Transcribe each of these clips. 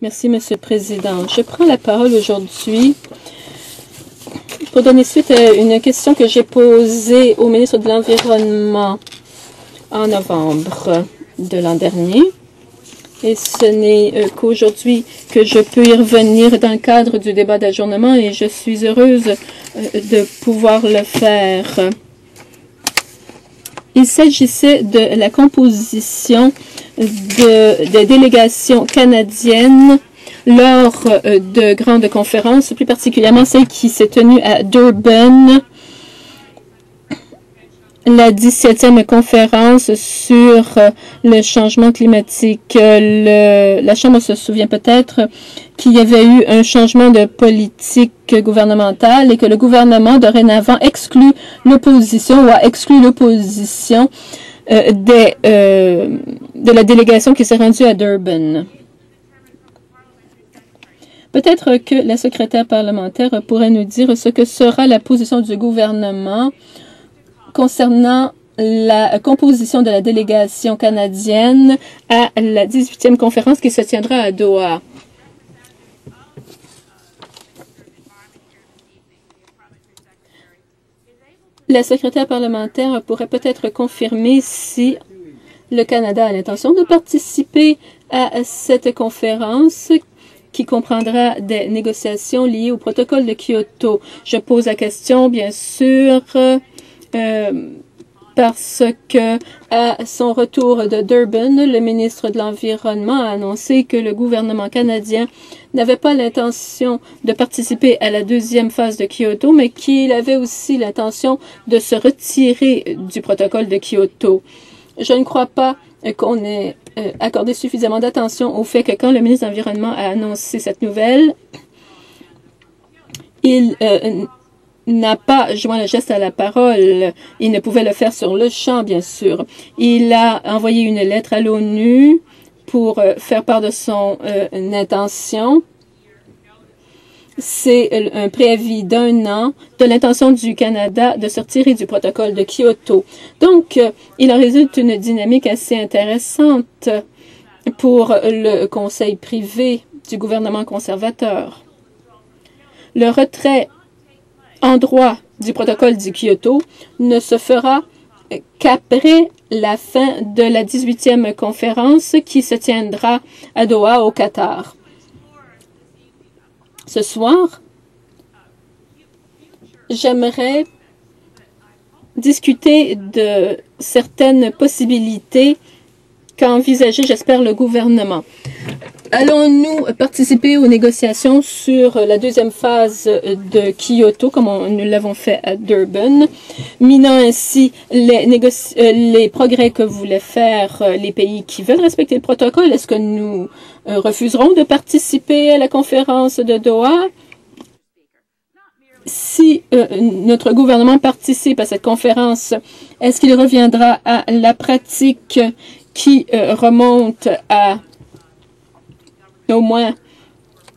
Merci, Monsieur le Président. Je prends la parole aujourd'hui pour donner suite à une question que j'ai posée au ministre de l'Environnement en novembre de l'an dernier. Et ce n'est qu'aujourd'hui que je peux y revenir dans le cadre du débat d'adjournement et je suis heureuse de pouvoir le faire. Il s'agissait de la composition des délégations canadiennes lors de grandes conférences, plus particulièrement celle qui s'est tenue à Durban, la 17e conférence sur le changement climatique. La Chambre se souvient peut-être qu'il y avait eu un changement de politique gouvernementale et que le gouvernement dorénavant exclut l'opposition ou a exclu l'opposition de la délégation qui s'est rendue à Durban. Peut-être que la secrétaire parlementaire pourrait nous dire ce que sera la position du gouvernement concernant la composition de la délégation canadienne à la 18e conférence qui se tiendra à Doha. La secrétaire parlementaire pourrait peut-être confirmer si le Canada a l'intention de participer à cette conférence qui comprendra des négociations liées au protocole de Kyoto. Je pose la question, bien sûr, parce que à son retour de Durban, le ministre de l'Environnement a annoncé que le gouvernement canadien n'avait pas l'intention de participer à la deuxième phase de Kyoto, mais qu'il avait aussi l'intention de se retirer du protocole de Kyoto. Je ne crois pas qu'on ait accordé suffisamment d'attention au fait que quand le ministre de l'Environnement a annoncé cette nouvelle, il n'a pas joint le geste à la parole. Il ne pouvait le faire sur le champ, bien sûr. Il a envoyé une lettre à l'ONU pour faire part de son intention. C'est un préavis d'1 an de l'intention du Canada de se retirer du protocole de Kyoto. Donc, il en résulte une dynamique assez intéressante pour le conseil privé du gouvernement conservateur. Le retrait en droit du protocole du Kyoto ne se fera qu'après la fin de la 18e conférence qui se tiendra à Doha, au Qatar. Ce soir, j'aimerais discuter de certaines possibilités qu'a envisagé, j'espère, le gouvernement. Allons-nous participer aux négociations sur la deuxième phase de Kyoto, comme nous l'avons fait à Durban, minant ainsi les progrès que voulaient faire les pays qui veulent respecter le protocole? Est-ce que nous refuserons de participer à la conférence de Doha? Si notre gouvernement participe à cette conférence, est-ce qu'il reviendra à la pratique qui remonte à au moins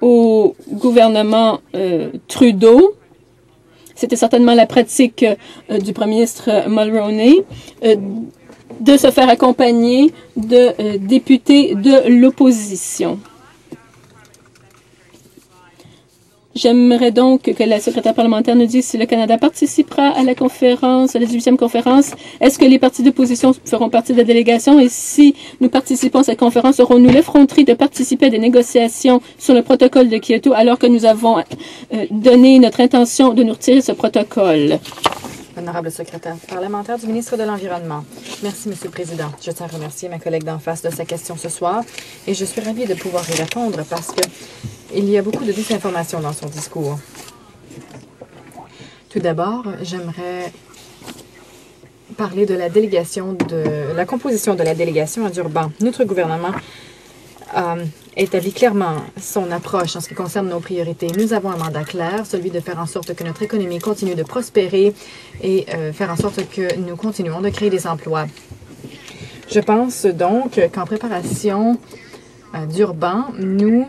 au gouvernement Trudeau? C'était certainement la pratique du premier ministre Mulroney de se faire accompagner de députés de l'opposition. J'aimerais donc que la secrétaire parlementaire nous dise si le Canada participera à la conférence, à la 18e conférence. Est-ce que les partis d'opposition feront partie de la délégation? Et si nous participons à cette conférence, aurons-nous l'effronterie de participer à des négociations sur le protocole de Kyoto alors que nous avons donné notre intention de nous retirer ce protocole? Honorable secrétaire parlementaire du ministre de l'Environnement. Merci, Monsieur le Président. Je tiens à remercier ma collègue d'en face de sa question ce soir et je suis ravie de pouvoir y répondre parce que il y a beaucoup de désinformation dans son discours. Tout d'abord, j'aimerais parler de la délégation, de la composition de la délégation à Durban. Notre gouvernement a établi clairement son approche en ce qui concerne nos priorités. Nous avons un mandat clair, celui de faire en sorte que notre économie continue de prospérer et faire en sorte que nous continuons de créer des emplois. Je pense donc qu'en préparation à Durban, nous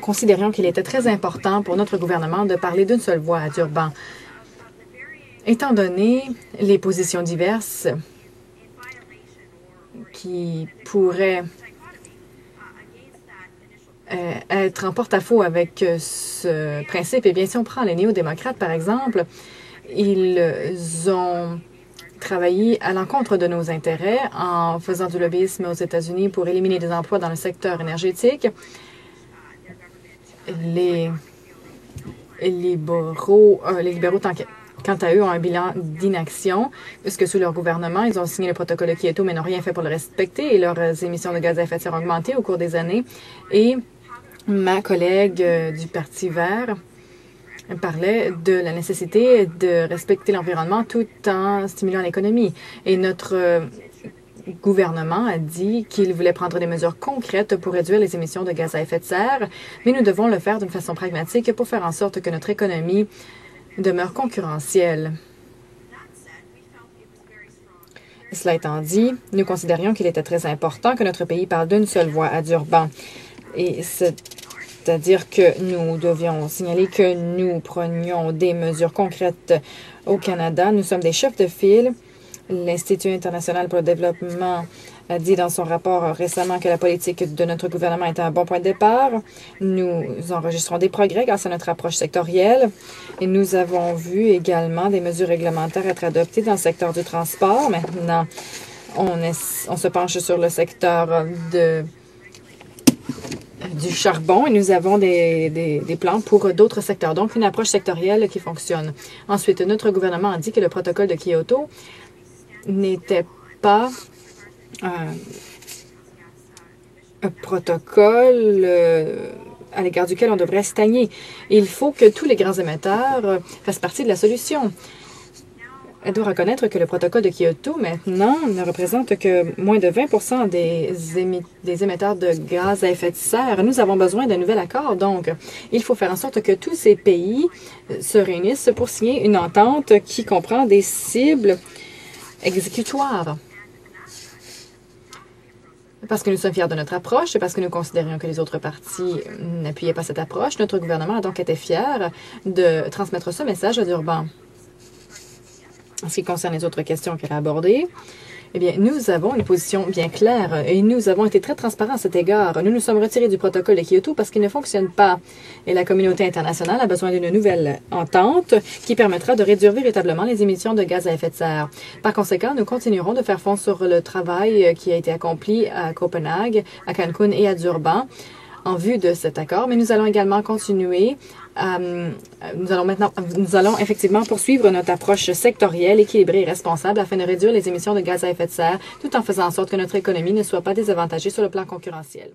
considérions qu'il était très important pour notre gouvernement de parler d'une seule voix à Durban. Étant donné les positions diverses qui pourraient être en porte-à-faux avec ce principe. Eh bien, si on prend les néo-démocrates, par exemple, ils ont travaillé à l'encontre de nos intérêts en faisant du lobbyisme aux États-Unis pour éliminer des emplois dans le secteur énergétique. Les libéraux, quant à eux, ont un bilan d'inaction, puisque sous leur gouvernement, ils ont signé le protocole de Kyoto, mais n'ont rien fait pour le respecter, et leurs émissions de gaz à effet de serre ont augmenté au cours des années. Et ma collègue du Parti vert parlait de la nécessité de respecter l'environnement tout en stimulant l'économie. Et notre gouvernement a dit qu'il voulait prendre des mesures concrètes pour réduire les émissions de gaz à effet de serre, mais nous devons le faire d'une façon pragmatique pour faire en sorte que notre économie demeure concurrentielle. Cela étant dit, nous considérions qu'il était très important que notre pays parle d'une seule voix à Durban. Et c'est-à-dire que nous devions signaler que nous prenions des mesures concrètes au Canada. Nous sommes des chefs de file. L'Institut international pour le développement a dit dans son rapport récemment que la politique de notre gouvernement était un bon point de départ. Nous enregistrons des progrès grâce à notre approche sectorielle et nous avons vu également des mesures réglementaires être adoptées dans le secteur du transport. Maintenant, on se penche sur le secteur du charbon et nous avons des plans pour d'autres secteurs. Donc, une approche sectorielle qui fonctionne. Ensuite, notre gouvernement a dit que le protocole de Kyoto n'était pas un protocole à l'égard duquel on devrait stagner. Il faut que tous les grands émetteurs fassent partie de la solution. Elle doit reconnaître que le protocole de Kyoto, maintenant, ne représente que moins de 20 des émetteurs de gaz à effet de serre. Nous avons besoin d'un nouvel accord. Donc, il faut faire en sorte que tous ces pays se réunissent pour signer une entente qui comprend des cibles exécutoires. Parce que nous sommes fiers de notre approche et parce que nous considérions que les autres partis n'appuyaient pas cette approche, notre gouvernement a donc été fier de transmettre ce message à Durban. En ce qui concerne les autres questions qu'elle a abordées, eh bien, nous avons une position bien claire et nous avons été très transparents à cet égard. Nous nous sommes retirés du protocole de Kyoto parce qu'il ne fonctionne pas et la communauté internationale a besoin d'une nouvelle entente qui permettra de réduire véritablement les émissions de gaz à effet de serre. Par conséquent, nous continuerons de faire fond sur le travail qui a été accompli à Copenhague, à Cancun et à Durban en vue de cet accord, mais nous allons également continuer nous allons effectivement poursuivre notre approche sectorielle, équilibrée et responsable afin de réduire les émissions de gaz à effet de serre tout en faisant en sorte que notre économie ne soit pas désavantagée sur le plan concurrentiel.